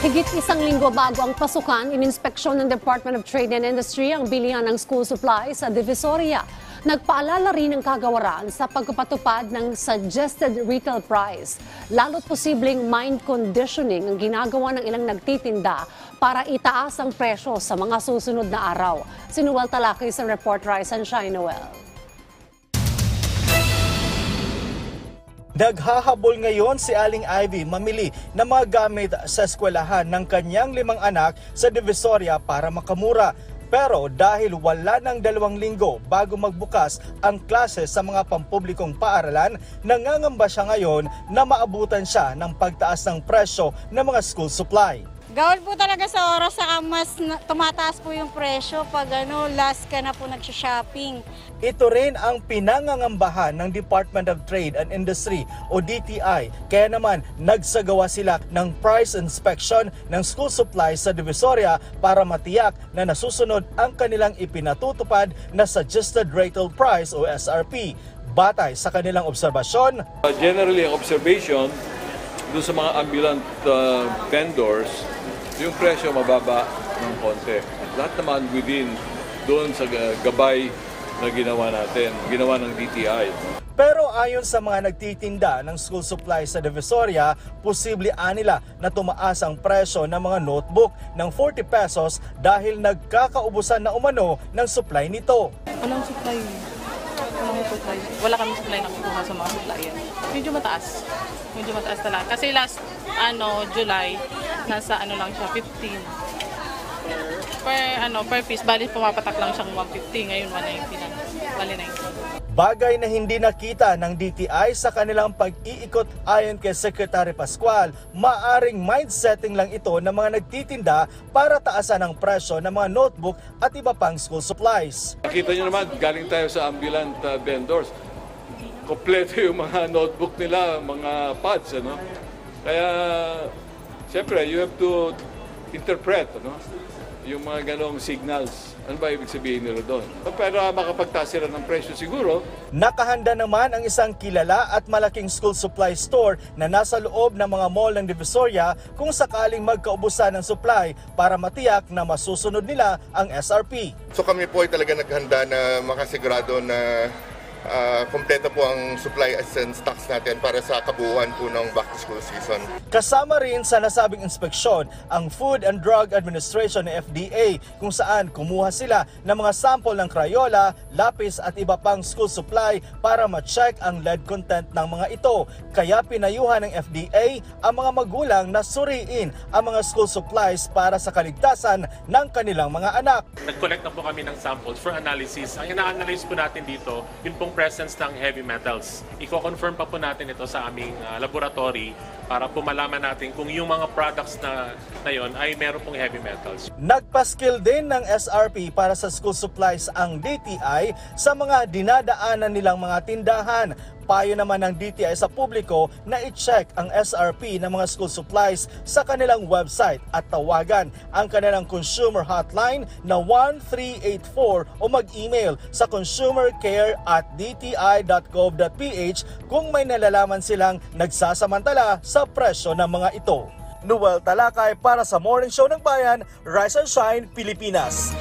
Higit isang linggo bago ang pasukan, ininspeksyon ng Department of Trade and Industry ang bilihan ng school supplies sa Divisoria. Nagpaalala rin ng kagawaran sa pagpapatupad ng suggested retail price. Lalo't posibleng mind conditioning ang ginagawa ng ilang nagtitinda para itaas ang presyo sa mga susunod na araw. Sinuwal Talakay sa report, Rise and Shine Noel. Naghahabol ngayon si Aling Ivy mamili ng mga gamit sa eskwelahan ng kanyang 5 anak sa Divisoria para makamura. Pero dahil wala ng 2 linggo bago magbukas ang klase sa mga pampublikong paaralan, nangangamba siya ngayon na maabutan siya ng pagtaas ng presyo ng mga school supply. Gawal po talaga sa oras, saka mas tumataas po yung presyo pag last ka na po nagsha-shopping. Ito rin ang pinangangambahan ng Department of Trade and Industry o DTI. Kaya naman nagsagawa sila ng price inspection ng school supplies sa Divisoria para matiyak na nasusunod ang kanilang ipinatutupad na suggested retail price o SRP. Batay sa kanilang obserbasyon, generally ang observation doon sa mga ambulant vendors, yung presyo mababa ng konti. Lahat naman within doon sa gabay na ginawa natin, ginawa ng DTI. Pero ayon sa mga nagtitinda ng school supplies sa Divisoria, posible nila na tumaas ang presyo ng mga notebook ng 40 pesos dahil nagkakaubusan na umano ng supply nito. Walang supply. Wala kami supply na kukuha sa mga supplier. Medyo mataas. Medyo mataas talaga. Kasi last July, nasa lang siya, 15. Per piece, bali pumapatak lang siyang 150. Ngayon, 190 na. Bali 90. Bagay na hindi nakita ng DTI sa kanilang pag-iikot ayon kay Secretary Pascual, maaring mindsetting lang ito ng mga nagtitinda para taasan ang presyo ng mga notebook at iba pang school supplies. Nakita nyo naman, galing tayo sa ambulant vendors. Kompleto yung mga notebook nila, mga pads, Kaya, siyempre, you have to interpret, yung mga ganong signals. Ano ba ibig sabihin nila doon? Pero makapagtaas sila ng presyo siguro. Nakahanda naman ang isang kilala at malaking school supply store na nasa loob ng mga mall ng Divisoria kung sakaling magkaubusan ng supply para matiyak na masusunod nila ang SRP. So kami po ay talaga naghanda na makasigurado na kompleto po ang supply and stocks natin para sa kabuuan po ng back-to-school season. Kasama rin sa nasabing inspeksyon ang Food and Drug Administration ng FDA kung saan kumuha sila ng mga sample ng Crayola, lapis at iba pang school supply para ma-check ang lead content ng mga ito. Kaya pinayuhan ng FDA ang mga magulang na suriin ang mga school supplies para sa kaligtasan ng kanilang mga anak. Nag-collect na po kami ng samples for analysis. Ang ina-analyze po natin dito, yun pong presence ng heavy metals. Iko-confirm pa po natin ito sa aming laboratory para po malaman natin kung yung mga products na yon ay meron pong heavy metals. Nagpaskil din ng SRP para sa school supplies ang DTI sa mga dinadaanan nilang mga tindahan. Payo naman ng DTI sa publiko na i-check ang SRP ng mga school supplies sa kanilang website at tawagan ang kanilang consumer hotline na 1384 o mag-email sa consumercare@dti.gov.ph kung may nalalaman silang nagsasamantala sa presyo ng mga ito. Noel Talakay para sa Morning Show ng Bayan, Rise and Shine, Pilipinas.